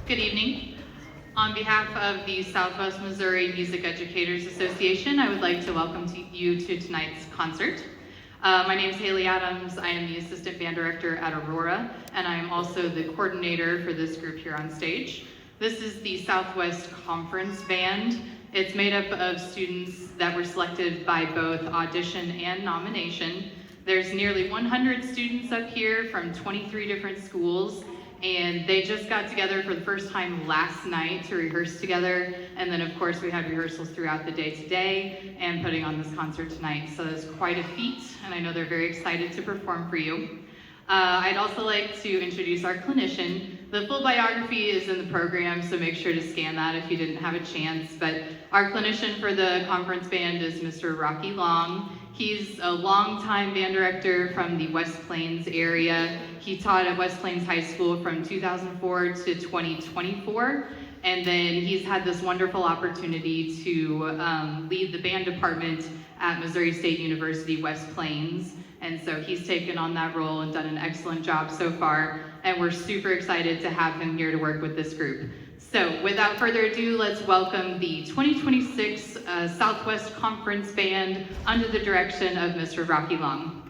Good evening. On behalf of the Southwest Missouri Music Educators Association, I would like to welcome you to tonight's concert. My name is Haley Adams. I am the Assistant Band Director at Aurora, and I am also the coordinator for this group here on stage. This is the Southwest Conference Band. It's made up of students that were selected by both audition and nomination. There's nearly 100 students up here from 23 different schools, and they just got together for the first time last night to rehearse together, and then of course we had rehearsals throughout the day today and putting on this concert tonight. So it's quite a feat, and I know they're very excited to perform for you. I'd also like to introduce our clinician. The full biography is in the program, so make sure to scan that if you didn't have a chance. But our clinician for the conference band is Mr. Rocky Long. He's a longtime band director from the West Plains area. He taught at West Plains High School from 2004 to 2024. And then he's had this wonderful opportunity to lead the band department at Missouri State University West Plains. And so he's taken on that role and done an excellent job so far. And we're super excited to have him here to work with this group. So without further ado, let's welcome the 2026 Southwest Conference Band under the direction of Mr. Rocky Long.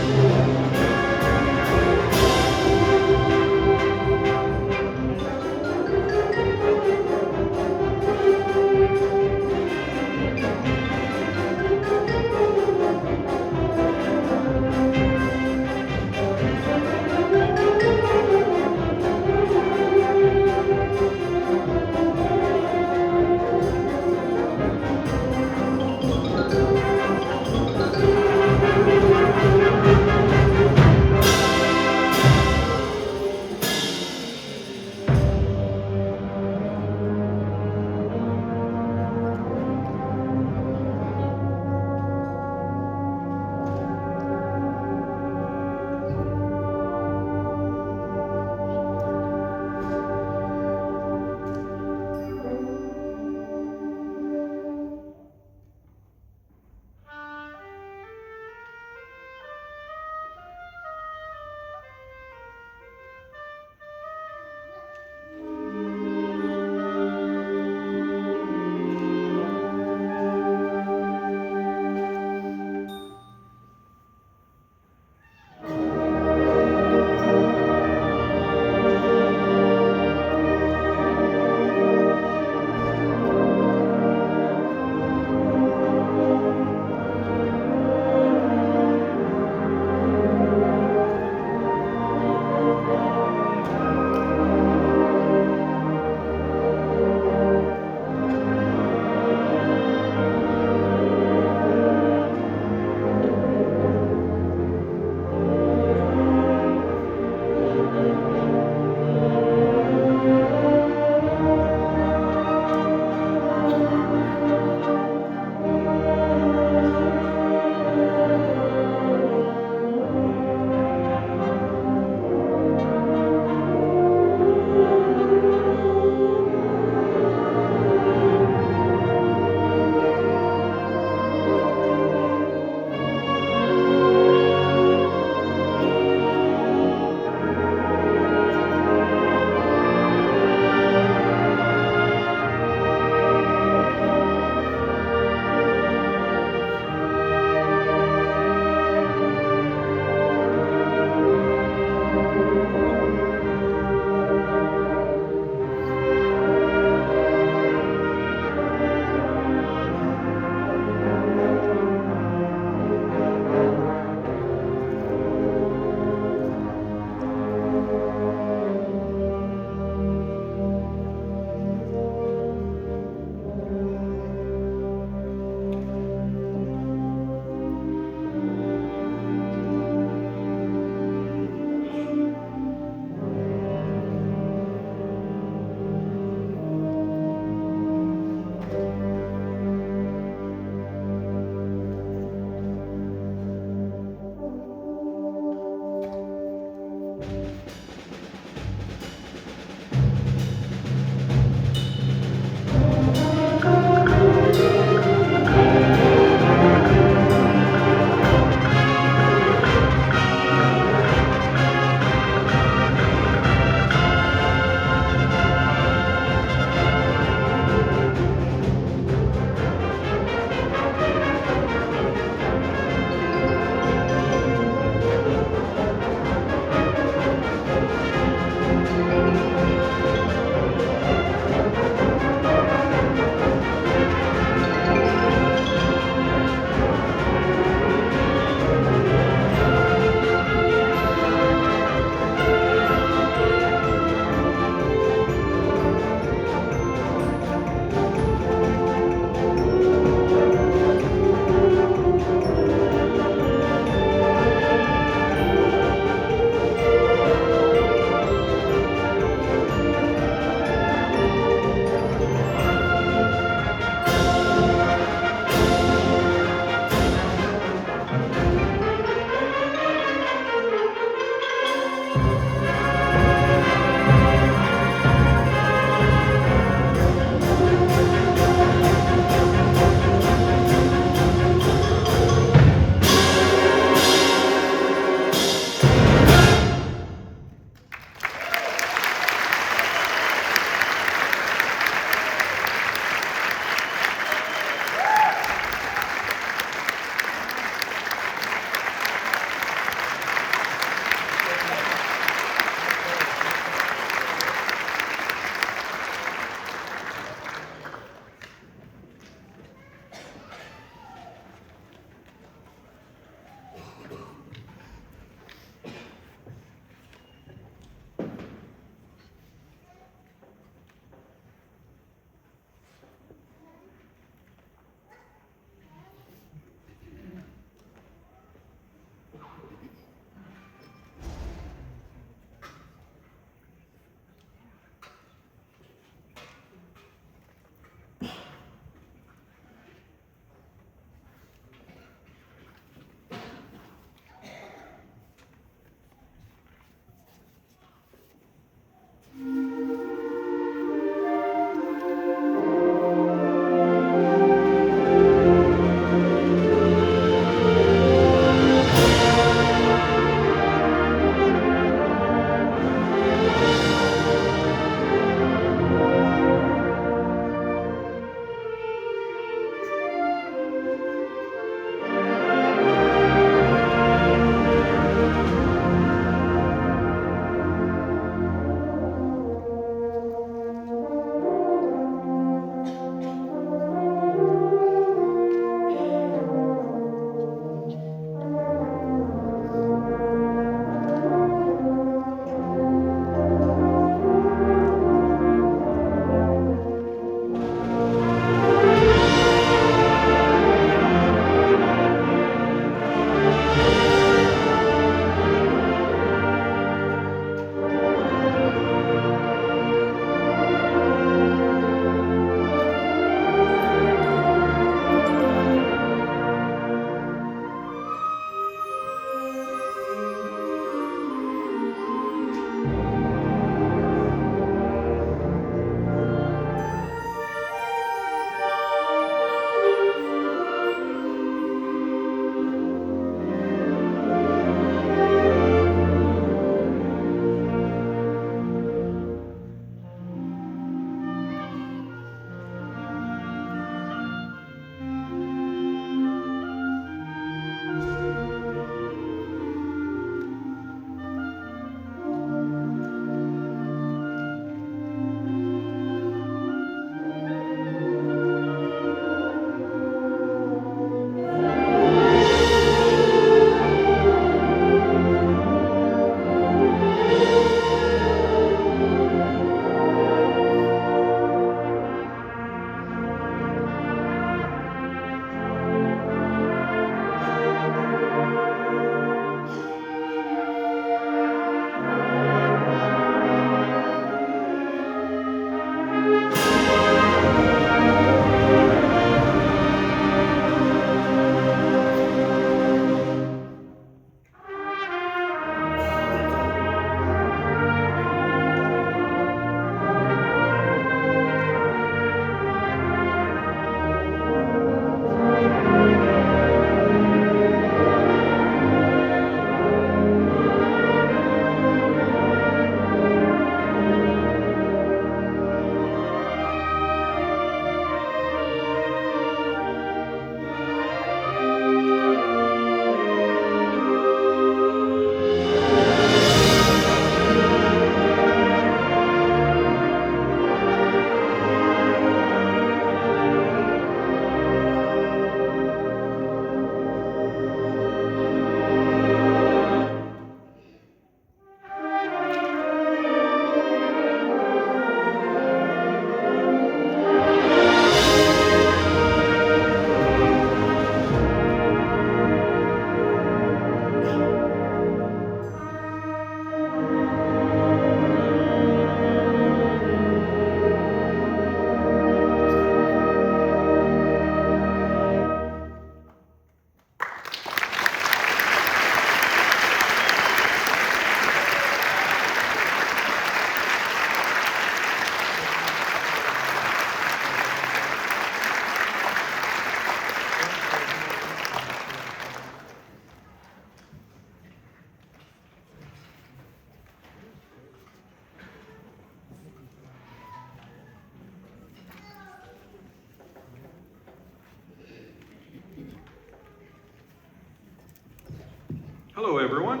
Hello, everyone.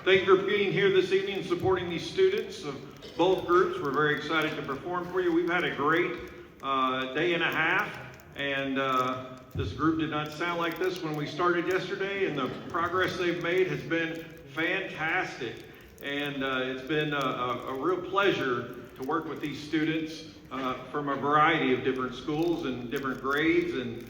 Thank you for being here this evening and supporting these students of both groups. We're very excited to perform for you. We've had a great day and a half, and this group did not sound like this when we started yesterday, and the progress they've made has been fantastic. And it's been a real pleasure to work with these students from a variety of different schools and different grades. And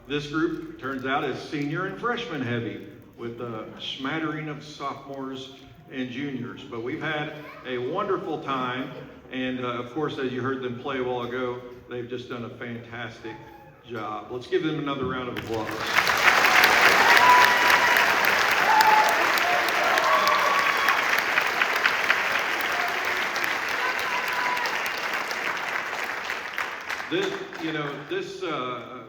this group turns out is senior and freshman heavy, with a smattering of sophomores and juniors. But we've had a wonderful time, and of course, as you heard them play a while ago, they've just done a fantastic job. Let's give them another round of applause.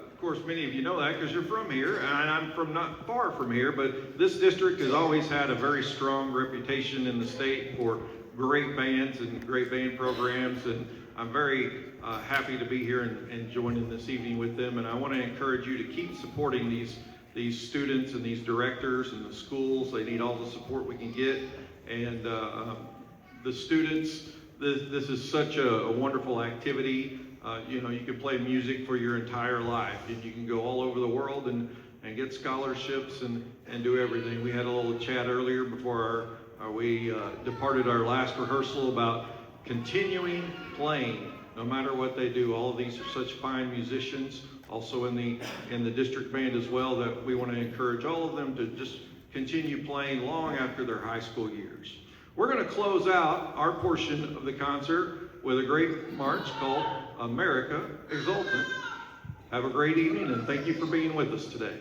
Of course, many of you know that because you're from here, and I'm from not far from here, but this district has always had a very strong reputation in the state for great bands and great band programs, and I'm very happy to be here and joining this evening with them. And I want to encourage you to keep supporting these students and these directors and the schools. They need all the support we can get. And the students, this is such a wonderful activity. You can play music for your entire life, and you can go all over the world and get scholarships and do everything. We had a little chat earlier before we departed our last rehearsal about continuing playing no matter what they do. All of these are such fine musicians, also in the district band as well, that we want to encourage all of them to just continue playing long after their high school years. We're going to close out our portion of the concert with a great march called America Exultant. Have a great evening, and thank you for being with us today.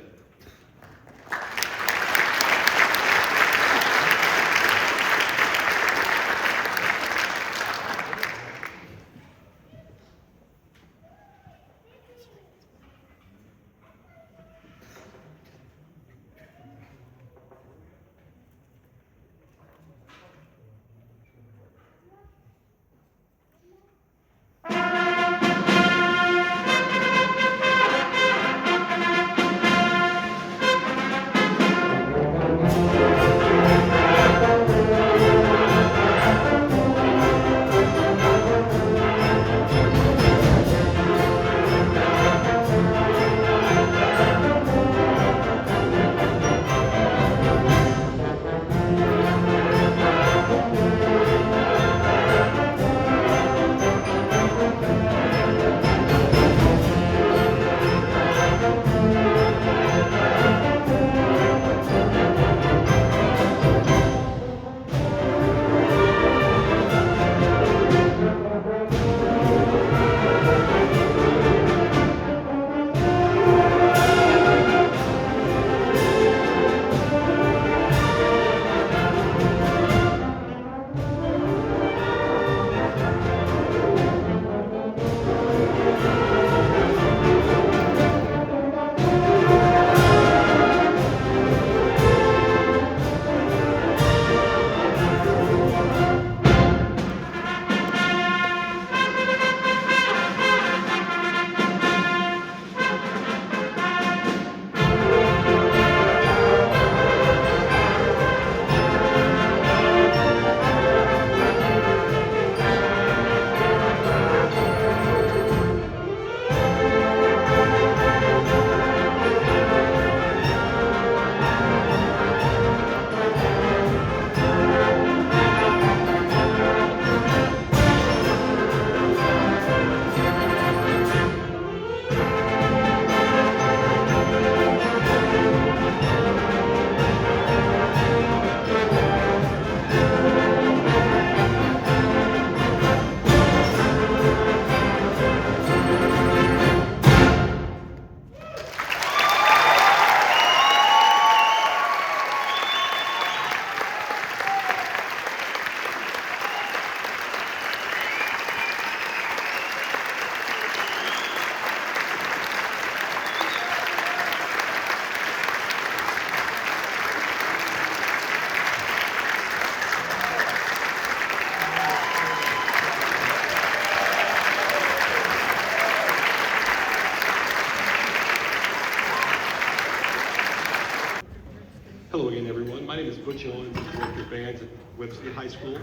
My name is Butch Owens, Director of Bands at Webster High School.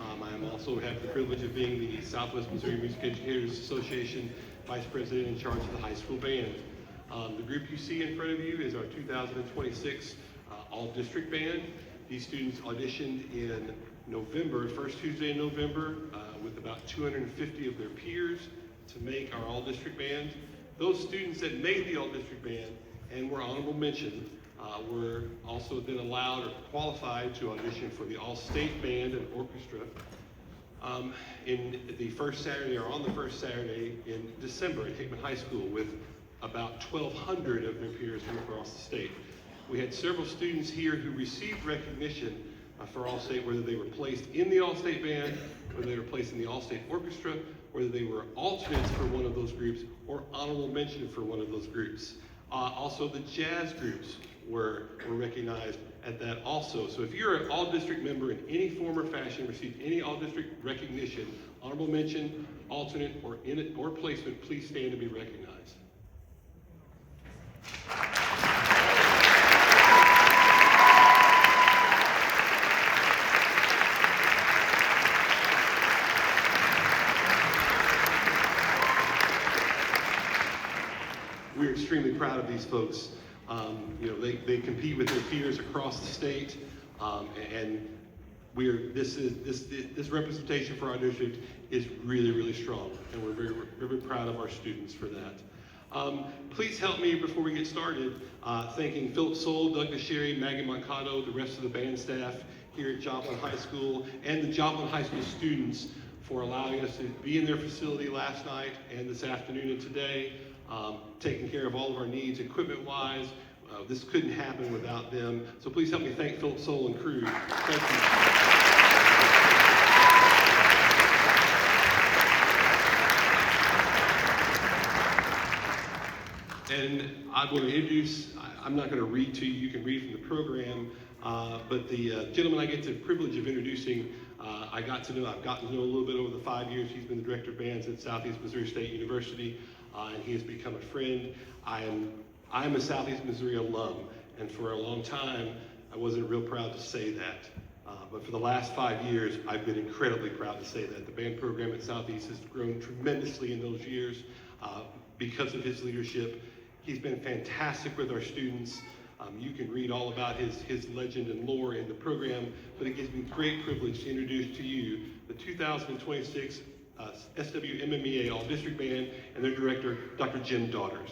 I also have the privilege of being the Southwest Missouri Music Educators Association Vice President in charge of the high school band. The group you see in front of you is our 2026 All-District Band. These students auditioned in November, first Tuesday in November, with about 250 of their peers to make our All-District Band. Those students that made the All-District Band and were honorable mention were also then allowed or qualified to audition for the All-State Band and Orchestra in the first Saturday, or on the first Saturday in December at Hickman High School, with about 1,200 of their peers from across the state. We had several students here who received recognition for All-State, whether they were placed in the All-State Band, whether they were placed in the All-State Orchestra, whether they were alternates for one of those groups, or honorable mention for one of those groups. Also, the jazz groups were recognized at that also. So if you're an all-district member in any form or fashion, received any all-district recognition, honorable mention, alternate, or placement, please stand to be recognized. We're extremely proud of these folks. They compete with their peers across the state, and this representation for our district is really, really strong, and we're very, very proud of our students for that. Please help me before we get started, thanking Philip Soul, Doug DeSherry, Maggie Mancato, the rest of the band staff here at Joplin High School, and the Joplin High School students for allowing us to be in their facility last night and this afternoon and today, taking care of all of our needs equipment-wise. This couldn't happen without them. So please help me thank Philip Soul and crew. Thank you. And I'm going to introduce, I'm not going to read to you, you can read from the program, but the gentleman I get the privilege of introducing, I've gotten to know a little bit over the 5 years. He's been the director of bands at Southeast Missouri State University, and he has become a friend. I'm a Southeast Missouri alum, and for a long time, I wasn't real proud to say that. But for the last 5 years, I've been incredibly proud to say that. The band program at Southeast has grown tremendously in those years because of his leadership. He's been fantastic with our students. You can read all about his legend and lore in the program, but it gives me great privilege to introduce to you the 2026 SWMMEA All-District Band and their director, Dr. Jim Daughters.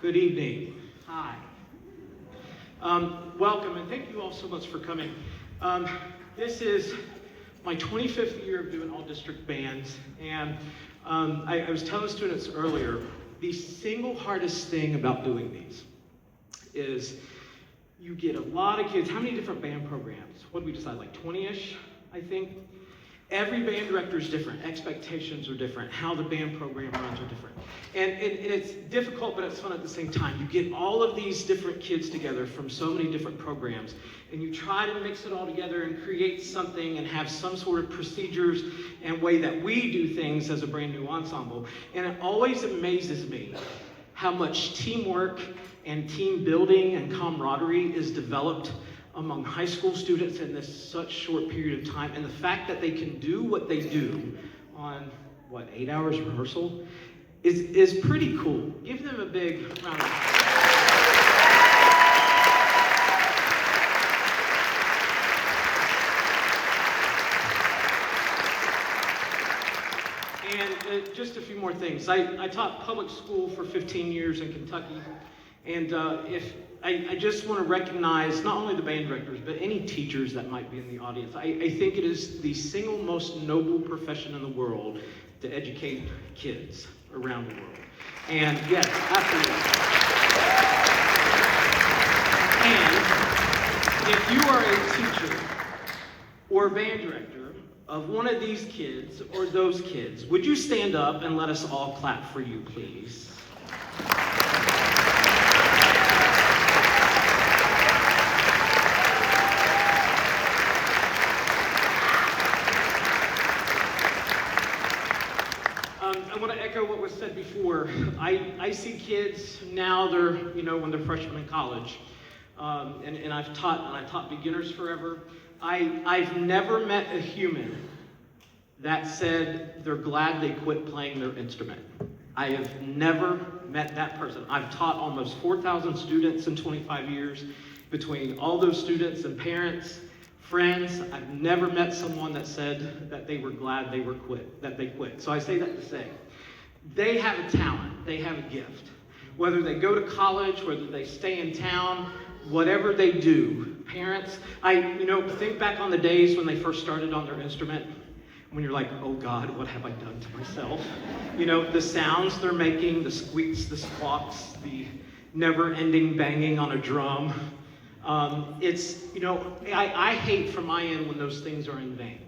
Good evening. Hi. Welcome, and thank you all so much for coming. This is my 25th year of doing all-district bands, and I was telling students earlier, the single hardest thing about doing these is you get a lot of kids. How many different band programs? What did we decide, like 20-ish, I think? Every band director is different. Expectations are different. How the band program runs are different. And it's difficult, but it's fun at the same time. You get all of these different kids together from so many different programs, and you try to mix it all together and create something and have some sort of procedures and way that we do things as a brand new ensemble. And it always amazes me how much teamwork and team building and camaraderie is developed among high school students in this such short period of time, and the fact that they can do what they do on, 8 hours rehearsal is pretty cool. Give them a big round of applause. And just a few more things. I taught public school for 15 years in Kentucky, and I just want to recognize not only the band directors, but any teachers that might be in the audience. I think it is the single most noble profession in the world to educate kids around the world. And yes, absolutely. And if you are a teacher or band director of one of these kids or those kids, would you stand up and let us all clap for you, please? I want to echo what was said before. I see kids now, when they're freshmen in college, and I've taught beginners forever. I've never met a human that said they're glad they quit playing their instrument. I have never met that person. I've taught almost 4,000 students in 25 years. Between all those students and parents, friends, I've never met someone that said that they were glad they quit. So I say that to say, they have a talent, they have a gift. Whether they go to college, whether they stay in town, whatever they do, parents, think back on the days when they first started on their instrument, when you're like, oh God, what have I done to myself? The sounds they're making, the squeaks, the squawks, the never-ending banging on a drum. I hate from my end when those things are in vain.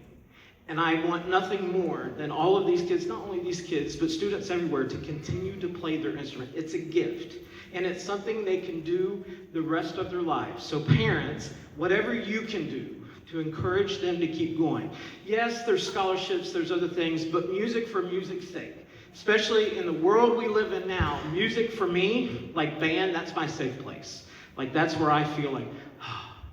And I want nothing more than all of these kids, not only these kids, but students everywhere, to continue to play their instrument. It's a gift, and it's something they can do the rest of their lives. So parents, whatever you can do to encourage them to keep going. Yes, there's scholarships, there's other things, but music for music's sake. Especially in the world we live in now, music for me, like band, that's my safe place. Like that's where I feel like,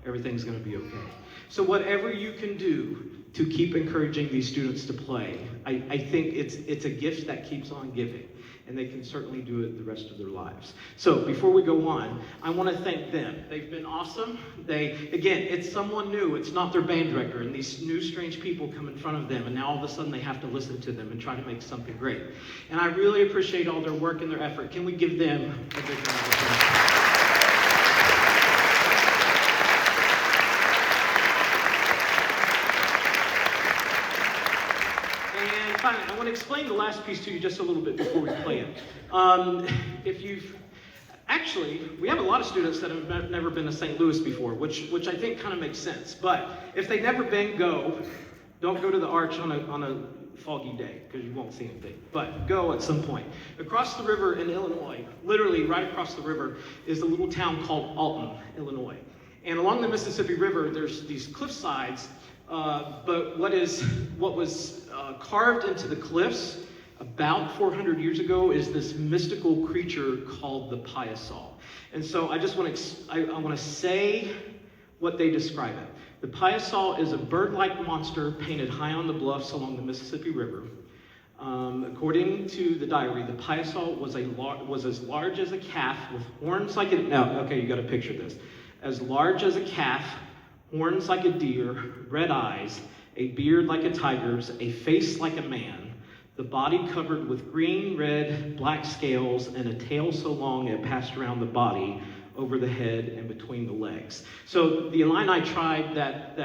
everything's gonna be okay. So whatever you can do to keep encouraging these students to play, I think it's a gift that keeps on giving, and they can certainly do it the rest of their lives. So before we go on, I want to thank them. They've been awesome. Again, it's someone new. It's not their band director, and these new strange people come in front of them, and now all of a sudden they have to listen to them and try to make something great. And I really appreciate all their work and their effort. Can we give them a big round of applause? Finally, I want to explain the last piece to you just a little bit before we play it. We have a lot of students that have never been to St. Louis before, which I think kind of makes sense. But if they've never been, don't go to the Arch on a foggy day, because you won't see anything. But go at some point. Across the river in Illinois, literally right across the river, is a little town called Alton, Illinois. And along the Mississippi River, there's these cliff sides. But what was carved into the cliffs about 400 years ago is this mystical creature called the Piasol. And so I just want to say what they describe it. The Piasol is a bird-like monster painted high on the bluffs along the Mississippi River. According to the diary, the Piasol was as large as a calf with horns like you got to picture this. As large as a calf, horns like a deer, red eyes, a beard like a tiger's, a face like a man. The body covered with green, red, black scales, and a tail so long it passed around the body, over the head, and between the legs. So the Illini tribe that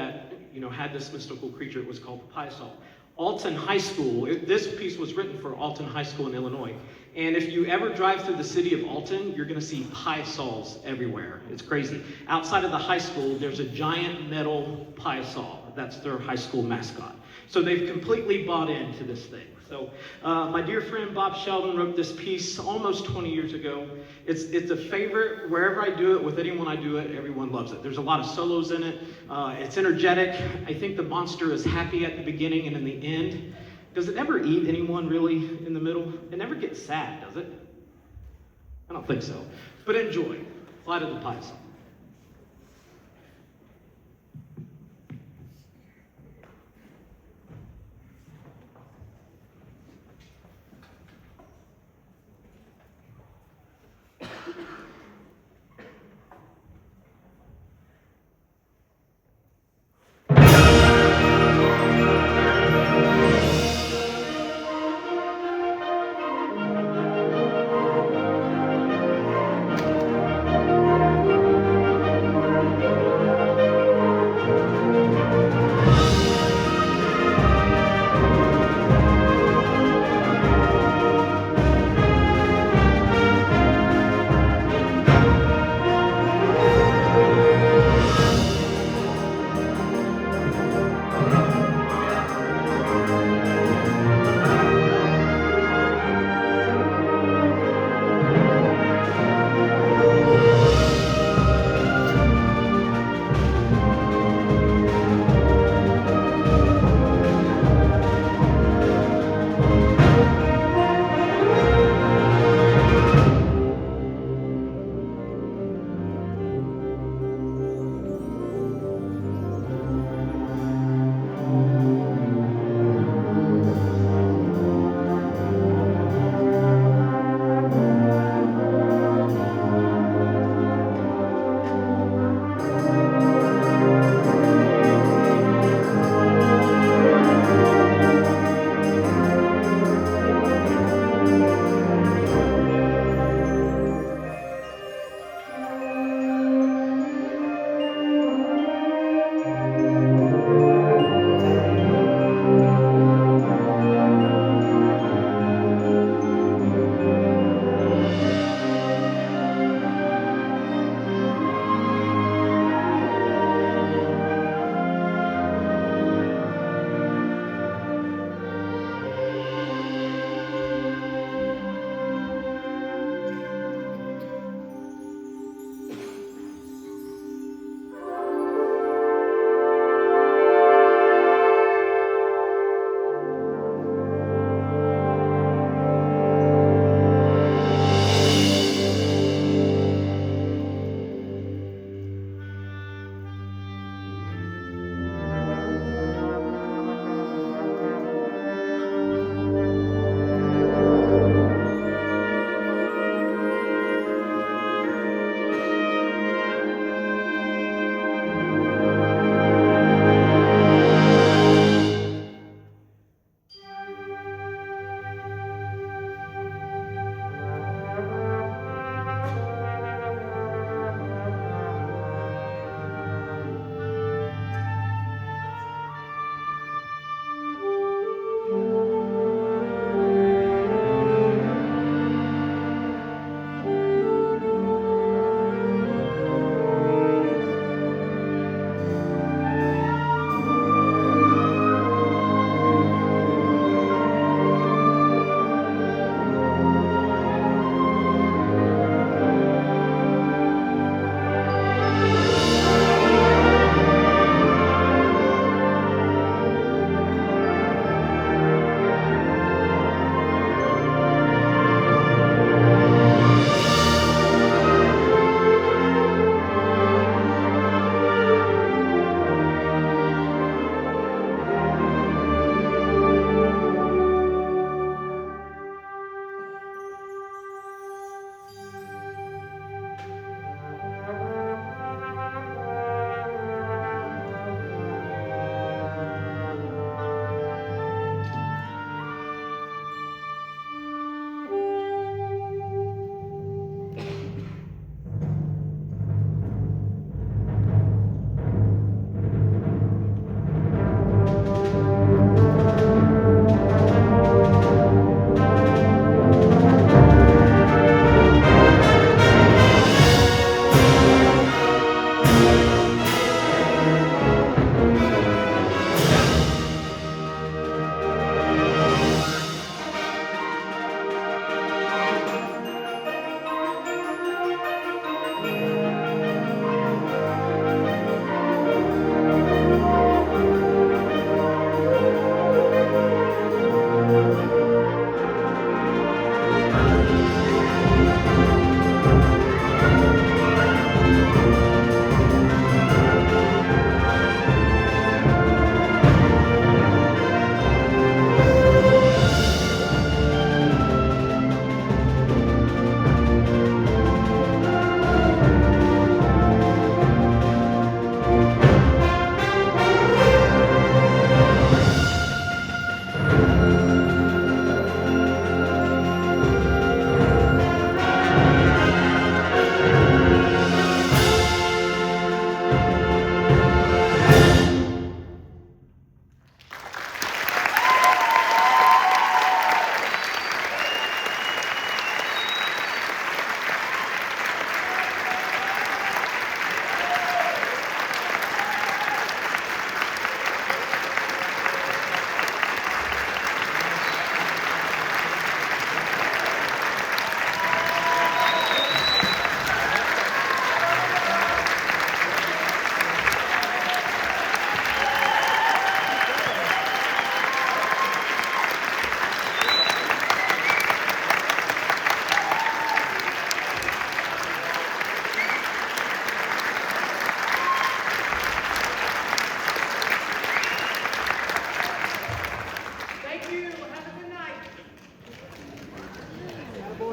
had this mystical creature, it was called the Piasol. Alton High School, this piece was written for Alton High School in Illinois. And if you ever drive through the city of Alton, you're gonna see Piasols everywhere. It's crazy. Outside of the high school, there's a giant metal Piasol. That's their high school mascot. So they've completely bought into this thing. So my dear friend Bob Sheldon wrote this piece almost 20 years ago. It's a favorite. Wherever I do it, with anyone I do it, everyone loves it. There's a lot of solos in it. It's energetic. I think the monster is happy at the beginning and in the end. Does it ever eat anyone really in the middle? It never gets sad, does it? I don't think so. But enjoy. Flight of the Piasol.